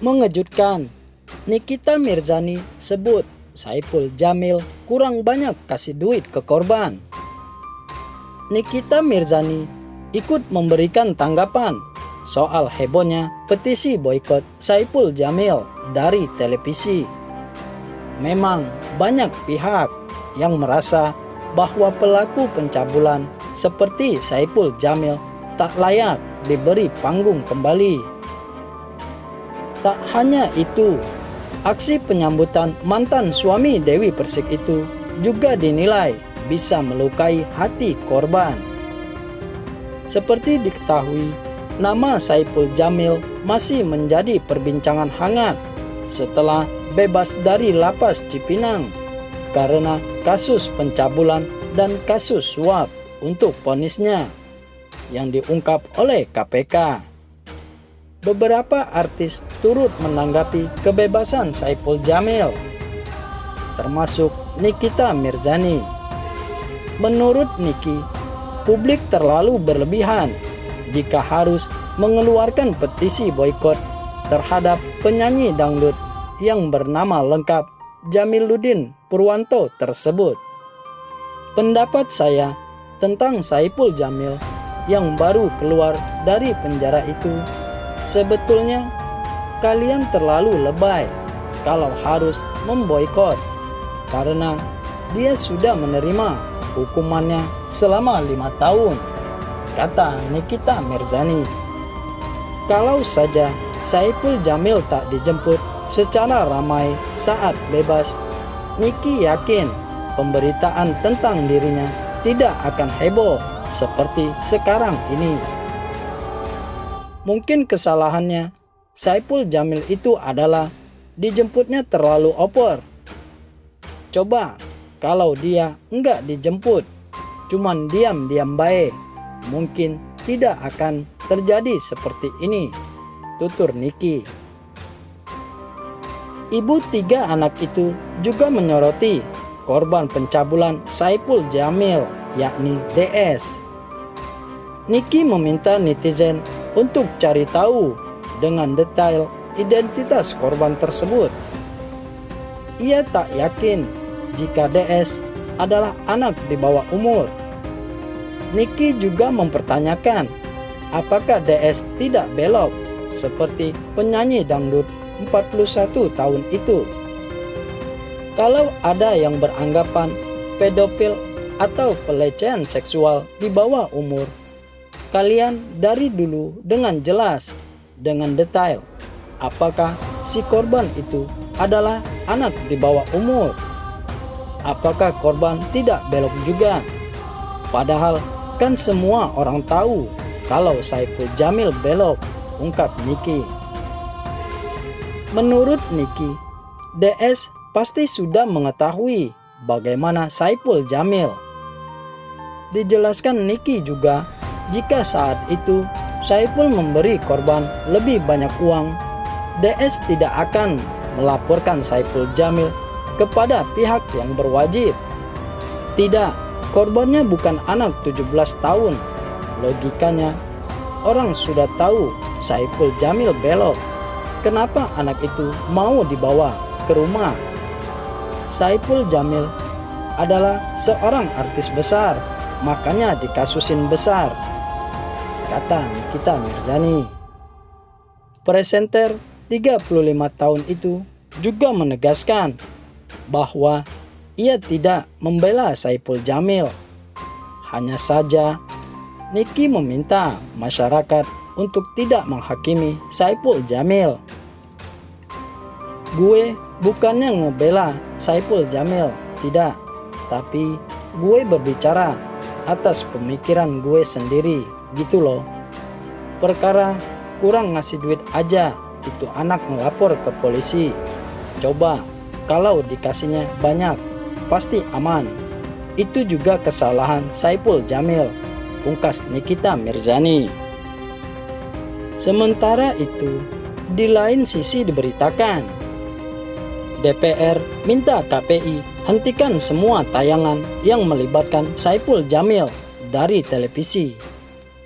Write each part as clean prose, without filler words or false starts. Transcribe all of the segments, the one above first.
Mengejutkan, Nikita Mirzani sebut Saipul Jamil kurang banyak kasih duit ke korban. Nikita Mirzani ikut memberikan tanggapan soal hebohnya petisi boikot Saipul Jamil dari televisi. Memang banyak pihak yang merasa bahwa pelaku pencabulan seperti Saipul Jamil tak layak diberi panggung kembali. Tak hanya itu, aksi penyambutan mantan suami Dewi Persik itu juga dinilai bisa melukai hati korban. Seperti diketahui, nama Saipul Jamil masih menjadi perbincangan hangat setelah bebas dari lapas Cipinang karena kasus pencabulan dan kasus suap untuk vonisnya yang diungkap oleh KPK. Beberapa artis turut menanggapi kebebasan Saipul Jamil, termasuk Nikita Mirzani. Menurut Niki, publik terlalu berlebihan jika harus mengeluarkan petisi boikot terhadap penyanyi dangdut yang bernama lengkap Jamiluddin Purwanto tersebut. Pendapat saya tentang Saipul Jamil yang baru keluar dari penjara itu, sebetulnya kalian terlalu lebay kalau harus memboikot karena dia sudah menerima hukumannya selama 5 tahun, kata Nikita Mirzani. Kalau saja Saipul Jamil tak dijemput secara ramai saat bebas, Niki yakin pemberitaan tentang dirinya tidak akan heboh seperti sekarang ini. Mungkin kesalahannya Saipul Jamil itu adalah dijemputnya terlalu opor. Coba kalau dia enggak dijemput, cuman diam-diam baik, mungkin tidak akan terjadi seperti ini, tutur Niki. Ibu 3 anak itu juga menyoroti korban pencabulan Saipul Jamil, yakni DS. Niki meminta netizen untuk cari tahu dengan detail identitas korban tersebut. Ia tak yakin jika DS adalah anak di bawah umur. Niki juga mempertanyakan apakah DS tidak belok seperti penyanyi dangdut 41 tahun itu. Kalau ada yang beranggapan pedofil atau pelecehan seksual di bawah umur, kalian dari dulu dengan jelas, dengan detail, apakah si korban itu adalah anak di bawah umur. Apakah korban tidak belok juga? Padahal kan semua orang tahu kalau Saipul Jamil belok, ungkap Niki. Menurut Niki, DS pasti sudah mengetahui bagaimana Saipul Jamil. Dijelaskan Niki juga, jika saat itu Saipul memberi korban lebih banyak uang, DS tidak akan melaporkan Saipul Jamil kepada pihak yang berwajib. Tidak, korbannya bukan anak 17 tahun. Logikanya, orang sudah tahu Saipul Jamil belok. Kenapa anak itu mau dibawa ke rumah? Saipul Jamil adalah seorang artis besar, makanya dikasusin besar, kata Nikita Mirzani. Presenter 35 tahun itu juga menegaskan bahwa ia tidak membela Saipul Jamil. Hanya saja Niki meminta masyarakat untuk tidak menghakimi Saipul Jamil. Gue bukannya ngebela Saipul Jamil, tidak, tapi gue berbicara atas pemikiran gue sendiri, gitu loh. Perkara kurang ngasih duit aja, itu anak melapor ke polisi. Coba kalau dikasihnya banyak, pasti aman. Itu juga kesalahan Saipul Jamil, pungkas Nikita Mirzani. Sementara itu, di lain sisi diberitakan, DPR minta KPI hentikan semua tayangan yang melibatkan Saipul Jamil dari televisi.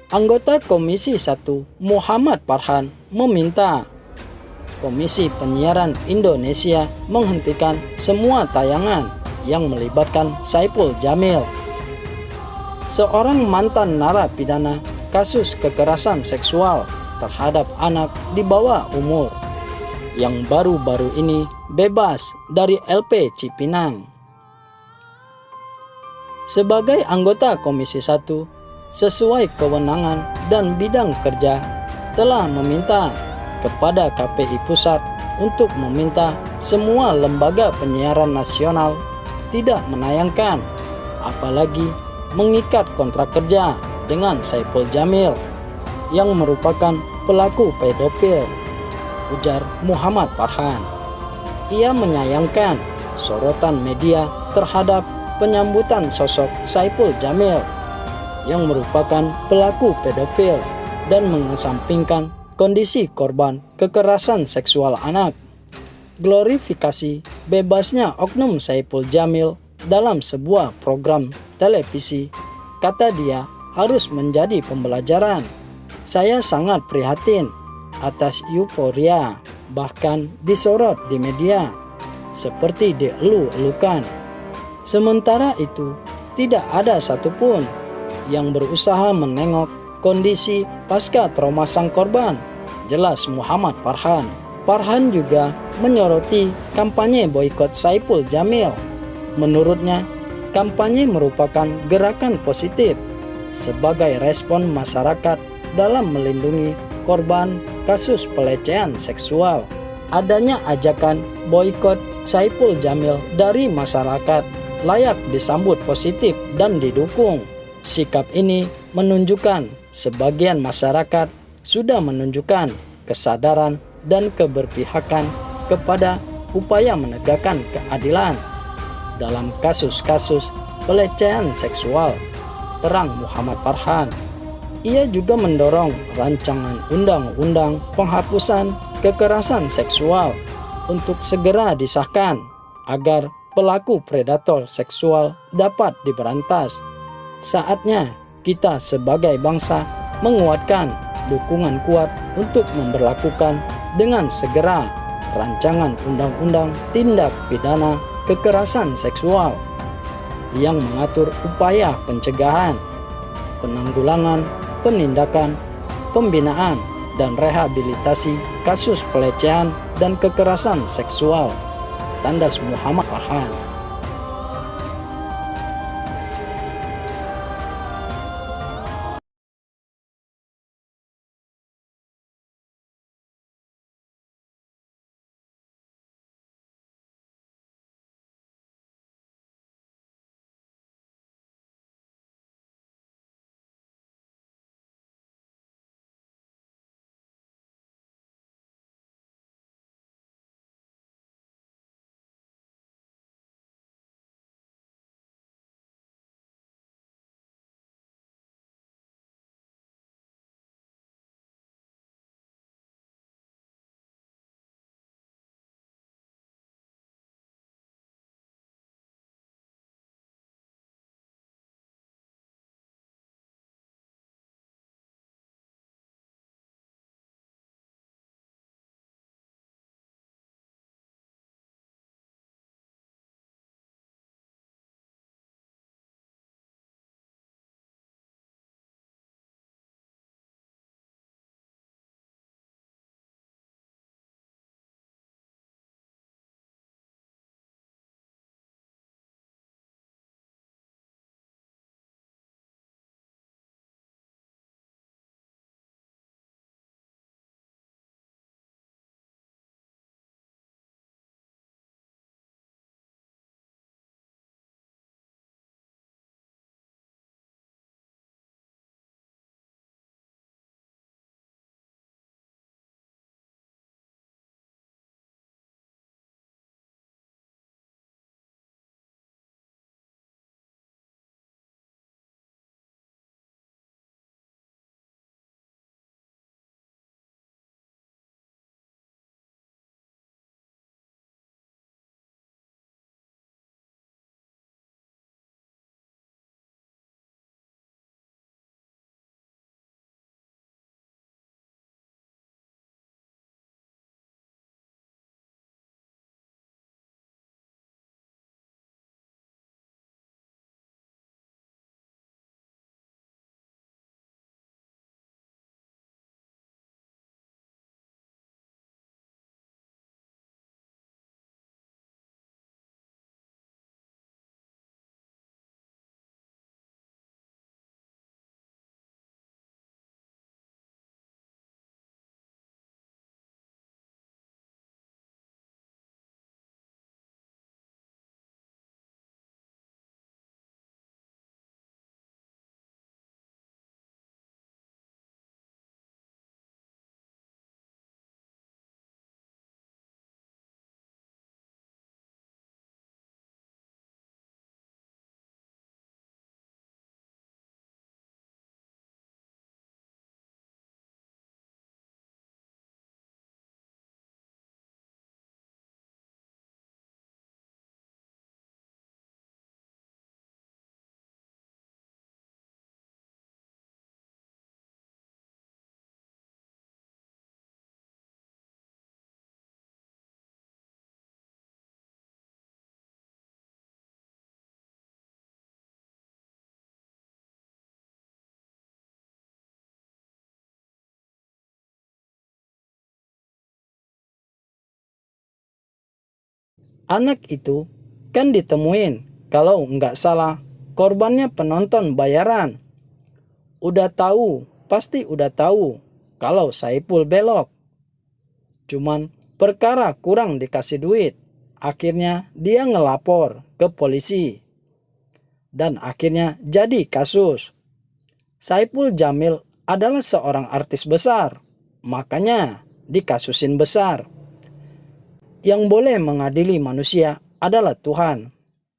Anggota Komisi 1 Muhammad Farhan meminta Komisi Penyiaran Indonesia menghentikan semua tayangan yang melibatkan Saipul Jamil, seorang mantan narapidana kasus kekerasan seksual terhadap anak di bawah umur yang baru-baru ini bebas dari LP Cipinang. Sebagai anggota Komisi 1, sesuai kewenangan dan bidang kerja, telah meminta kepada KPI Pusat untuk meminta semua lembaga penyiaran nasional tidak menayangkan, apalagi mengikat kontrak kerja dengan Saipul Jamil yang merupakan pelaku pedofil, ujar Muhammad Farhan. Ia menyayangkan sorotan media terhadap penyambutan sosok Saipul Jamil yang merupakan pelaku pedofil dan mengesampingkan kondisi korban kekerasan seksual anak. Glorifikasi bebasnya oknum Saipul Jamil dalam sebuah program televisi, kata dia, harus menjadi pembelajaran. Saya sangat prihatin atas euforia, bahkan disorot di media, seperti dielu-elukan. Sementara itu, tidak ada satupun yang berusaha menengok kondisi pasca trauma sang korban, jelas Muhammad Farhan. Farhan juga menyoroti kampanye boikot Saipul Jamil. Menurutnya, kampanye merupakan gerakan positif sebagai respon masyarakat dalam melindungi korban kasus pelecehan seksual. Adanya ajakan boikot Saipul Jamil dari masyarakat layak disambut positif dan didukung. Sikap ini menunjukkan sebagian masyarakat sudah menunjukkan kesadaran dan keberpihakan kepada upaya menegakkan keadilan dalam kasus-kasus pelecehan seksual, terang Muhammad Farhan. Ia juga mendorong rancangan undang-undang penghapusan kekerasan seksual untuk segera disahkan agar pelaku predator seksual dapat diberantas. Saatnya kita sebagai bangsa menguatkan dukungan kuat untuk memberlakukan dengan segera rancangan undang-undang tindak pidana kekerasan seksual yang mengatur upaya pencegahan, penanggulangan, penindakan, pembinaan, dan rehabilitasi kasus pelecehan dan kekerasan seksual. Tandas Muhammad Farhan. Anak itu kan ditemuin, kalau nggak salah korbannya penonton bayaran. Pasti udah tahu kalau Saipul belok. Cuman perkara kurang dikasih duit, akhirnya dia ngelapor ke polisi. Dan akhirnya jadi kasus. Saipul Jamil adalah seorang artis besar, makanya dikasusin besar. Yang boleh mengadili manusia adalah Tuhan.